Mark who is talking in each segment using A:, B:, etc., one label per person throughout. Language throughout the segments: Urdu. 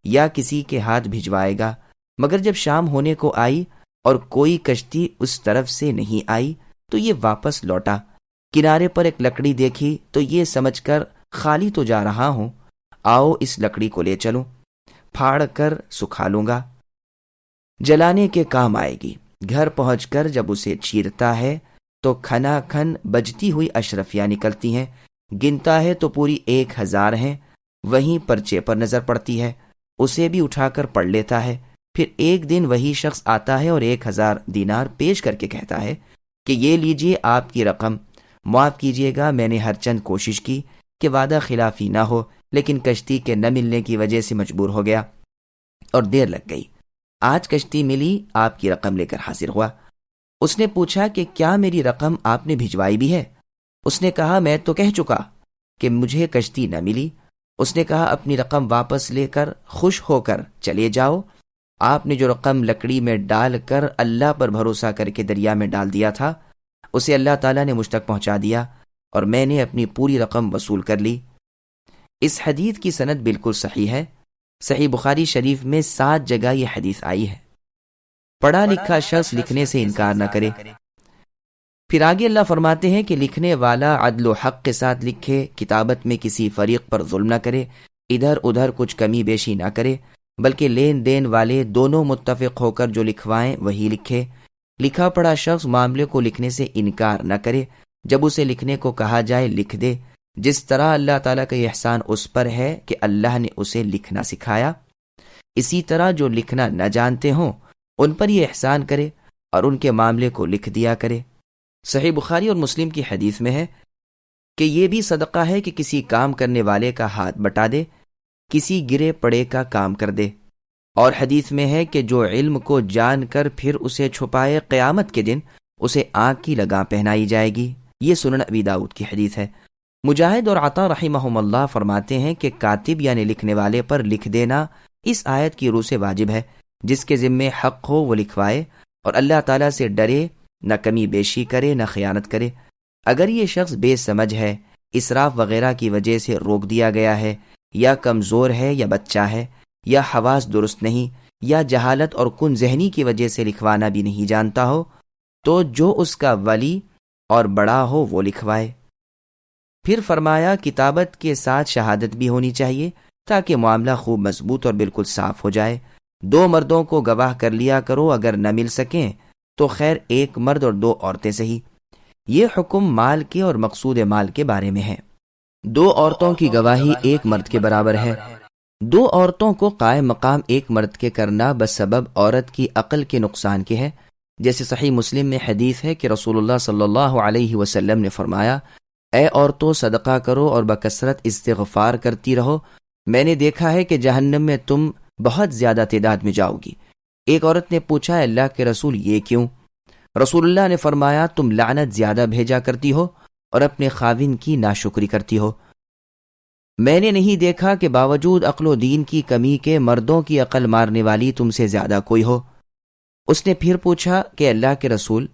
A: یا کسی کے ہاتھ بھجوائے گا، مگر جب شام ہونے کو آئی اور کوئی کشتی اس طرف سے نہیں آئی تو یہ واپس لوٹا۔ کنارے پر ایک لکڑی دیکھی تو یہ سمجھ کر خالی تو جا رہا ہوں، آؤ اس لکڑی کو لے چلوں، پھاڑ کر سکھا لوں گا، جلانے کے کام آئے گی۔ گھر پہنچ کر جب اسے چیرتا ہے تو کھنا کھن بجتی ہوئی اشرفیاں نکلتی ہیں، گنتا ہے تو پوری 1000 ہیں۔ وہیں پرچے پر نظر پڑتی ہے، اسے بھی اٹھا کر پڑھ لیتا ہے۔ پھر ایک دن وہی شخص آتا ہے اور 1000 دینار پیش کر کے کہتا ہے کہ یہ لیجئے آپ کی رقم، معاف کیجیے گا، میں نے ہر چند کوشش کی کہ وعدہ خلافی نہ ہو، لیکن کشتی کے نہ ملنے کی وجہ سے مجبور ہو گیا اور دیر لگ گئی۔ آج کشتی ملی، آپ کی رقم لے کر حاضر ہوا۔ اس نے پوچھا کہ کیا میری رقم آپ نے بھجوائی بھی ہے؟ اس نے کہا میں تو کہہ چکا کہ مجھے کشتی نہ ملی۔ اس نے کہا اپنی رقم واپس لے کر خوش ہو کر چلے جاؤ، آپ نے جو رقم لکڑی میں ڈال کر اللہ پر بھروسہ کر کے دریا میں ڈال دیا تھا اسے اللہ تعالیٰ نے مجھ تک پہنچا دیا اور میں نے اپنی پوری رقم وصول کر لی۔ اس حدیث کی سند بالکل صحیح ہے۔ صحیح بخاری شریف میں 7 جگہ یہ حدیث آئی ہے۔ پڑھا لکھا شخص لکھنے سے انکار نہ کرے۔ پھر آگے اللہ فرماتے ہیں کہ لکھنے والا عدل و حق کے ساتھ لکھے، کتابت میں کسی فریق پر ظلم نہ کرے، ادھر ادھر کچھ کمی بیشی نہ کرے، بلکہ لین دین والے دونوں متفق ہو کر جو لکھوائیں وہی لکھے۔ لکھا پڑھا شخص معاملے کو لکھنے سے انکار نہ کرے، جب اسے لکھنے کو کہا جائے لکھ دے، جس طرح اللہ تعالیٰ کا یہ احسان اس پر ہے کہ اللہ نے اسے لکھنا سکھایا، اسی طرح جو لکھنا نہ جانتے ہوں ان پر یہ احسان کرے اور ان کے معاملے کو لکھ دیا کرے۔ صحیح بخاری اور مسلم کی حدیث میں ہے کہ یہ بھی صدقہ ہے کہ کسی کام کرنے والے کا ہاتھ بٹا دے، کسی گرے پڑے کا کام کر دے۔ اور حدیث میں ہے کہ جو علم کو جان کر پھر اسے چھپائے، قیامت کے دن اسے آگ کی لگام پہنائی جائے گی۔ یہ سنن ابی داؤد کی حدیث ہے۔ مجاہد اور عطا رحمہم اللہ فرماتے ہیں کہ کاتب یعنی لکھنے والے پر لکھ دینا اس آیت کی روح سے واجب ہے۔ جس کے ذمے حق ہو وہ لکھوائے اور اللہ تعالیٰ سے ڈرے، نہ کمی بیشی کرے نہ خیانت کرے۔ اگر یہ شخص بے سمجھ ہے، اسراف وغیرہ کی وجہ سے روک دیا گیا ہے، یا کمزور ہے یا بچہ ہے، یا حواس درست نہیں، یا جہالت اور کن ذہنی کی وجہ سے لکھوانا بھی نہیں جانتا ہو، تو جو اس کا ولی اور بڑا ہو وہ لکھوائے۔ پھر فرمایا کتابت کے ساتھ شہادت بھی ہونی چاہیے تاکہ معاملہ خوب مضبوط اور بالکل صاف ہو جائے۔ 2 مردوں کو گواہ کر لیا کرو، اگر نہ مل سکیں تو خیر 1 مرد اور 2 عورتیں صحیح۔ یہ حکم مال کے اور مقصود مال کے بارے میں ہے۔ 2 عورتوں کی گواہی 1 مرد کے برابر ہے۔ 2 عورتوں کو قائم مقام 1 مرد کے کرنا بسبب عورت کی عقل کے نقصان کے ہے، جیسے صحیح مسلم میں حدیث ہے کہ رسول اللہ صلی اللہ علیہ وسلم نے فرمایا، اے عورتوں صدقہ کرو اور بکثرت استغفار کرتی رہو، میں نے دیکھا ہے کہ جہنم میں تم بہت زیادہ تعداد میں جاؤ گی۔ ایک عورت نے پوچھا، اللہ کے رسول یہ کیوں؟ رسول اللہ نے فرمایا، تم لعنت زیادہ بھیجا کرتی ہو اور اپنے خاوند کی ناشکری کرتی ہو۔ میں نے نہیں دیکھا کہ باوجود عقل و دین کی کمی کے مردوں کی عقل مارنے والی تم سے زیادہ کوئی ہو۔ اس نے پھر پوچھا کہ اللہ کے رسول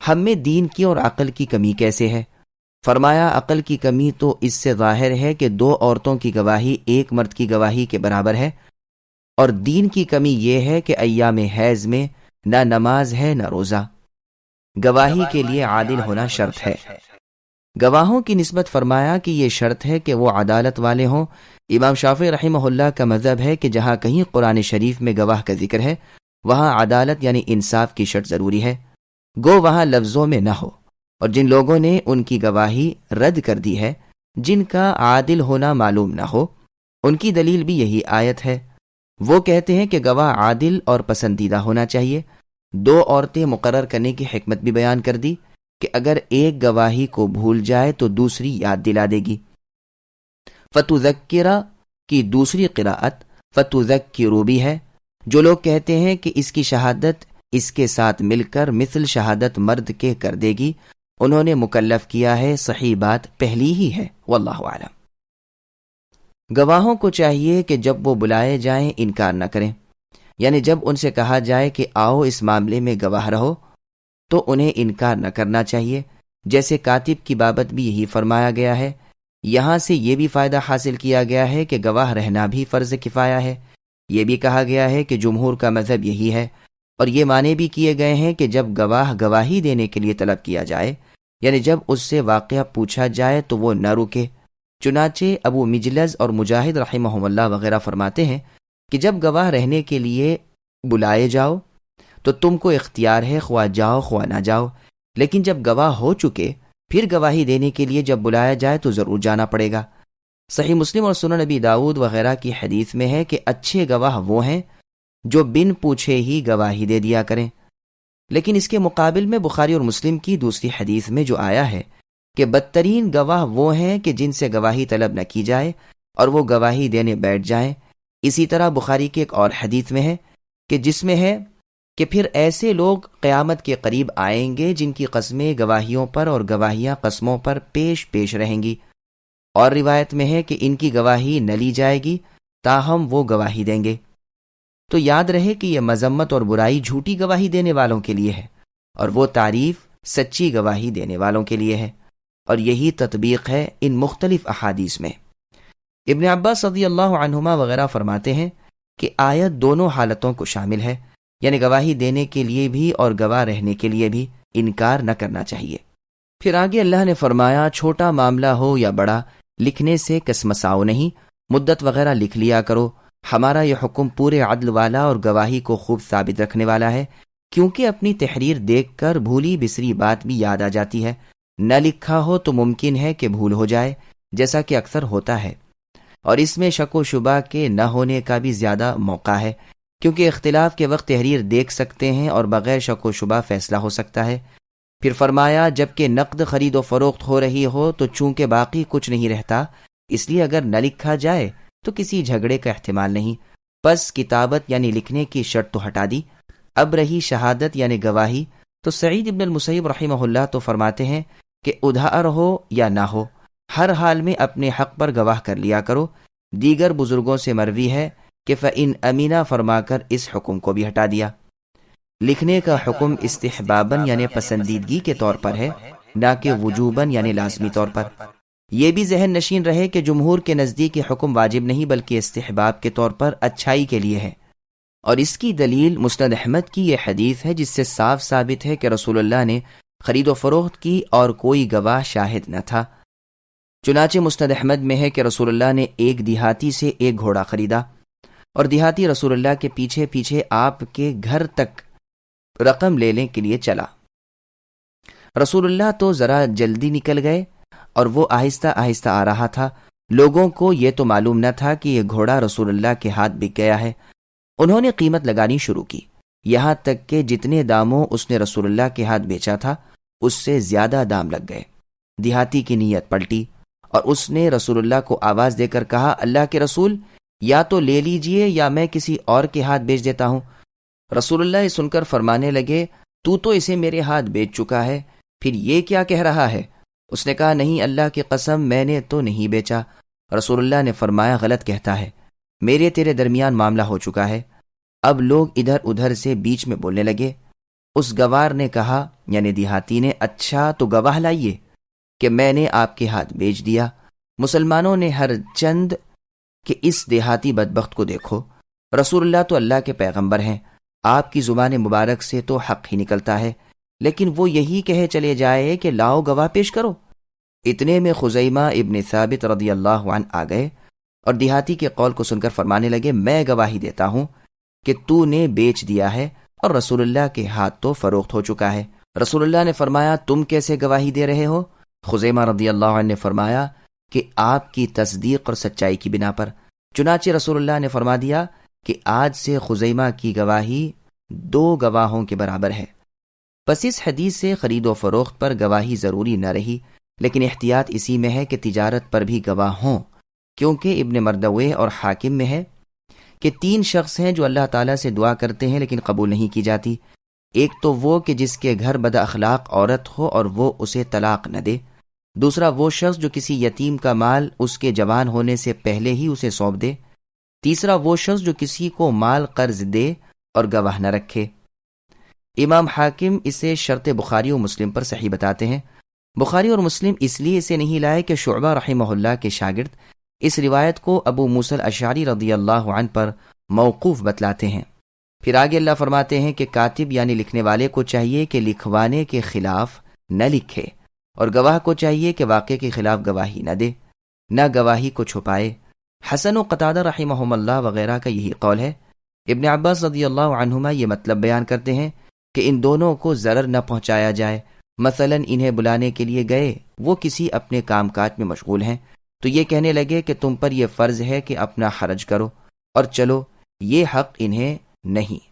A: ہم میں دین کی اور عقل کی کمی کیسے ہے؟ فرمایا، عقل کی کمی تو اس سے ظاہر ہے کہ 2 عورتوں کی گواہی 1 مرد کی گواہی کے برابر ہے، اور دین کی کمی یہ ہے کہ ایام حیض میں نہ نماز ہے نہ روزہ۔ گواہی کے لیے عادل ہونا شرط ہے۔ گواہوں کی نسبت فرمایا کہ یہ شرط ہے کہ وہ عدالت والے ہوں۔ امام شافعی رحمہ اللہ کا مذہب ہے کہ جہاں کہیں قرآن شریف میں گواہ کا ذکر ہے وہاں عدالت یعنی انصاف کی شرط ضروری ہے، گو وہاں لفظوں میں نہ ہو۔ اور جن لوگوں نے ان کی گواہی رد کر دی ہے، جن کا عادل ہونا معلوم نہ ہو، ان کی دلیل بھی یہی آیت ہے۔ وہ کہتے ہیں کہ گواہ عادل اور پسندیدہ ہونا چاہیے۔ 2 عورتیں مقرر کرنے کی حکمت بھی بیان کر دی کہ اگر ایک گواہی کو بھول جائے تو دوسری یاد دلا دے گی۔ فتذکرہ کی دوسری قراءت فتذکروا بھی ہے۔ جو لوگ کہتے ہیں کہ اس کی شہادت اس کے ساتھ مل کر مثل شہادت مرد کے کر دے گی، انہوں نے مکلف کیا ہے، صحیح بات پہلی ہی ہے، واللہ اعلم۔ گواہوں کو چاہیے کہ جب وہ بلائے جائیں انکار نہ کریں، یعنی جب ان سے کہا جائے کہ آؤ اس معاملے میں گواہ رہو تو انہیں انکار نہ کرنا چاہیے، جیسے کاتب کی بابت بھی یہی فرمایا گیا ہے۔ یہاں سے یہ بھی فائدہ حاصل کیا گیا ہے کہ گواہ رہنا بھی فرض کفایہ ہے، یہ بھی کہا گیا ہے کہ جمہور کا مذہب یہی ہے، اور یہ معنی بھی کیے گئے ہیں کہ جب گواہ گواہی دینے کے لیے طلب کیا جائے، یعنی جب اس سے واقعہ پوچھا جائے تو وہ نہ رکے۔ چنانچہ ابو مجلز اور مجاہد رحمہم اللہ وغیرہ فرماتے ہیں کہ جب گواہ رہنے کے لیے بلائے جاؤ تو تم کو اختیار ہے، خواہ جاؤ خواہ نہ جاؤ، لیکن جب گواہ ہو چکے پھر گواہی دینے کے لیے جب بلایا جائے تو ضرور جانا پڑے گا۔ صحیح مسلم اور سنن نبی داؤد وغیرہ کی حدیث میں ہے کہ اچھے گواہ وہ ہیں جو بن پوچھے ہی گواہی دے دیا کریں، لیکن اس کے مقابل میں بخاری اور مسلم کی دوسری حدیث میں جو آیا ہے کہ بدترین گواہ وہ ہیں کہ جن سے گواہی طلب نہ کی جائے اور وہ گواہی دینے بیٹھ جائیں۔ اسی طرح بخاری کی ایک اور حدیث میں ہے کہ جس میں ہے کہ پھر ایسے لوگ قیامت کے قریب آئیں گے جن کی قسمیں گواہیوں پر اور گواہیاں قسموں پر پیش پیش رہیں گی، اور روایت میں ہے کہ ان کی گواہی نہ لی جائے گی تاہم وہ گواہی دیں گے۔ تو یاد رہے کہ یہ مذمت اور برائی جھوٹی گواہی دینے والوں کے لیے ہے، اور وہ تعریف سچی گواہی دینے والوں کے لیے ہے، اور یہی تطبیق ہے ان مختلف احادیث میں۔ ابن عباس رضی اللہ عنہما وغیرہ فرماتے ہیں کہ آیت دونوں حالتوں کو شامل ہے، یعنی گواہی دینے کے لیے بھی اور گواہ رہنے کے لیے بھی انکار نہ کرنا چاہیے۔ پھر آگے اللہ نے فرمایا، چھوٹا معاملہ ہو یا بڑا، لکھنے سے کسمساؤ نہیں، مدت وغیرہ لکھ لیا کرو۔ ہمارا یہ حکم پورے عدل والا اور گواہی کو خوب ثابت رکھنے والا ہے، کیونکہ اپنی تحریر دیکھ کر بھولی بسری بات بھی یاد آ جاتی ہے۔ نہ لکھا ہو تو ممکن ہے کہ بھول ہو جائے، جیسا کہ اکثر ہوتا ہے، اور اس میں شک و شبہ کے نہ ہونے کا بھی زیادہ موقع ہے، کیونکہ اختلاف کے وقت تحریر دیکھ سکتے ہیں اور بغیر شک و شبہ فیصلہ ہو سکتا ہے۔ پھر فرمایا، جبکہ نقد خرید و فروخت ہو رہی ہو تو چونکہ باقی کچھ نہیں رہتا، اس لیے اگر نہ لکھا جائے تو کسی جھگڑے کا احتمال نہیں، پس کتابت یعنی لکھنے کی شرط تو ہٹا دی۔ اب رہی شہادت یعنی گواہی، تو سعید ابن المسیب رحمہ اللہ تو فرماتے ہیں کہ ادھار ہو یا نہ ہو، ہر حال میں اپنے حق پر گواہ کر لیا کرو۔ دیگر بزرگوں سے مروی ہے کہ فَإِنْ أَمِنَا فرما کر اس حکم کو بھی ہٹا دیا۔ لکھنے کا حکم استحباباً یعنی پسندیدگی کے طور پر ہے، نہ کہ وجوباً یعنی لازمی طور پر۔ یہ بھی ذہن نشین رہے کہ جمہور کے نزدیک یہ حکم واجب نہیں بلکہ استحباب کے طور پر اچھائی کے لیے ہے، اور اس کی دلیل مسند احمد کی یہ حدیث ہے جس سے صاف ثابت ہے کہ رسول اللہ نے خرید و فروخت کی اور کوئی گواہ شاہد نہ تھا۔ چنانچہ مسند احمد میں ہے کہ رسول اللہ نے ایک دیہاتی سے ایک گھوڑا خریدا، اور دیہاتی رسول اللہ کے پیچھے پیچھے آپ کے گھر تک رقم لینے کے لیے چلا۔ رسول اللہ تو ذرا جلدی نکل گئے اور وہ آہستہ آہستہ آ رہا تھا۔ لوگوں کو یہ تو معلوم نہ تھا کہ یہ گھوڑا رسول اللہ کے ہاتھ بک گیا ہے۔ انہوں نے قیمت لگانی شروع کی، یہاں تک کہ جتنے داموں اس نے رسول اللہ کے ہاتھ بیچا تھا اس سے زیادہ دام لگ گئے۔ دیہاتی کی نیت پلٹی اور اس نے رسول اللہ کو آواز دے کر کہا، اللہ کے رسول، یا تو لے لیجئے یا میں کسی اور کے ہاتھ بیچ دیتا ہوں۔ رسول اللہ یہ سن کر فرمانے لگے، تو اسے میرے ہاتھ بیچ چکا ہے، پھر یہ کیا کہہ رہا ہے؟ اس نے کہا، نہیں، اللہ کی قسم میں نے تو نہیں بیچا۔ رسول اللہ نے فرمایا، غلط کہتا ہے، میرے تیرے درمیان معاملہ ہو چکا ہے۔ اب لوگ ادھر ادھر سے بیچ میں بولنے لگے۔ اس گوار نے کہا، یعنی دیہاتی نے، اچھا تو گواہ لائیے کہ میں نے آپ کے ہاتھ بیچ دیا۔ مسلمانوں نے ہر چند کہ اس دیہاتی بدبخت کو دیکھو، رسول اللہ تو اللہ کے پیغمبر ہیں، آپ کی زبان مبارک سے تو حق ہی نکلتا ہے، لیکن وہ یہی کہے چلے جائے کہ لاؤ گواہ پیش کرو۔ اتنے میں خزیمہ ابن ثابت رضی اللہ عنہ آ گئے اور دیہاتی کے قول کو سن کر فرمانے لگے، میں گواہی دیتا ہوں کہ تو نے بیچ دیا ہے اور رسول اللہ کے ہاتھ تو فروخت ہو چکا ہے۔ رسول اللہ نے فرمایا، تم کیسے گواہی دے رہے ہو؟ خزیمہ رضی اللہ عنہ نے فرمایا کہ آپ کی تصدیق اور سچائی کی بنا پر۔ چنانچہ رسول اللہ نے فرما دیا کہ آج سے خزیمہ کی گواہی 2 گواہوں کے برابر ہے۔ پس اس حدیث سے خرید و فروخت پر گواہی ضروری نہ رہی، لیکن احتیاط اسی میں ہے کہ تجارت پر بھی گواہ ہوں، کیونکہ ابن مردوے اور حاکم میں ہے کہ 3 شخص ہیں جو اللہ تعالیٰ سے دعا کرتے ہیں لیکن قبول نہیں کی جاتی۔ ایک تو وہ کہ جس کے گھر بد اخلاق عورت ہو اور وہ اسے طلاق نہ دے، دوسرا وہ شخص جو کسی یتیم کا مال اس کے جوان ہونے سے پہلے ہی اسے سونپ دے، تیسرا وہ شخص جو کسی کو مال قرض دے اور گواہ نہ رکھے۔ امام حاکم اسے شرط بخاری و مسلم پر صحیح بتاتے ہیں۔ بخاری اور مسلم اس لیے اسے نہیں لائے کہ شعبہ رحمہ اللہ کے شاگرد اس روایت کو ابو موسیٰ الاشعری رضی اللہ عنہ پر موقوف بتلاتے ہیں۔ پھر آگے اللہ فرماتے ہیں کہ کاتب یعنی لکھنے والے کو چاہیے کہ لکھوانے کے خلاف نہ لکھے، اور گواہ کو چاہیے کہ واقعے کے خلاف گواہی نہ دے، نہ گواہی کو چھپائے۔ حسن و قتادہ رحمہم اللہ وغیرہ کا یہی قول ہے۔ ابن عباس رضی اللہ عنہما یہ مطلب بیان کرتے ہیں کہ ان دونوں کو ضرر نہ پہنچایا جائے۔ مثلا انہیں بلانے کے لیے گئے، وہ کسی اپنے کام کاج میں مشغول ہیں، تو یہ کہنے لگے کہ تم پر یہ فرض ہے کہ اپنا خرچ کرو اور چلو، یہ حق انہیں نہیں،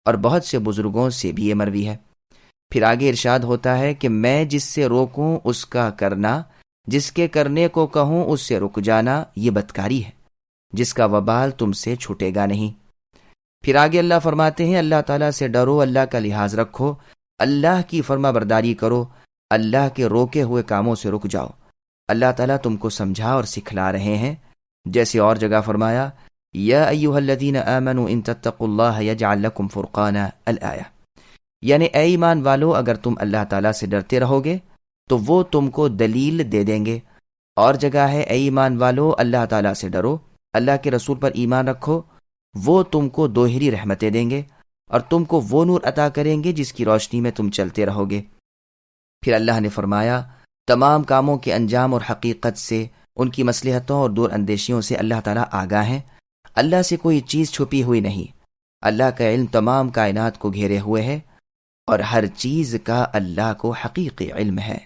A: اور بہت سے بزرگوں سے بھی یہ مروی ہے۔ پھر آگے ارشاد ہوتا ہے کہ میں جس سے روکوں اس کا کرنا، جس کے کرنے کو کہوں اس سے رک جانا، یہ بدکاری ہے جس کا وبال تم سے چھوٹے گا نہیں۔ پھر آگے اللہ فرماتے ہیں اللہ تعالیٰ سے ڈرو، اللہ کا لحاظ رکھو، اللہ کی فرما برداری کرو، اللہ کے روکے ہوئے کاموں سے رک جاؤ۔ اللہ تعالیٰ تم کو سمجھا اور سکھلا رہے ہیں، جیسے اور جگہ فرمایا یا ایھا الذین آمنوا ان تتقوا اللہ یجعل لکم فرقانا الآیہ، یعنی اے ایمان والو اگر تم اللہ تعالیٰ سے ڈرتے رہو گے تو وہ تم کو دلیل دے دیں گے۔ اور جگہ ہے اے ایمان والو اللہ تعالیٰ سے ڈرو، اللہ کے رسول پر ایمان رکھو، وہ تم کو دوہری رحمتیں دیں گے اور تم کو وہ نور عطا کریں گے جس کی روشنی میں تم چلتے رہو گے۔ پھر اللہ نے فرمایا تمام کاموں کے انجام اور حقیقت سے، ان کی مصلحتوں اور دور اندیشیوں سے اللہ تعالیٰ آگاہ ہیں۔ اللہ سے کوئی چیز چھپی ہوئی نہیں، اللہ کا علم تمام کائنات کو گھیرے ہوئے ہے، اور ہر چیز کا اللہ کو حقیقی علم ہے۔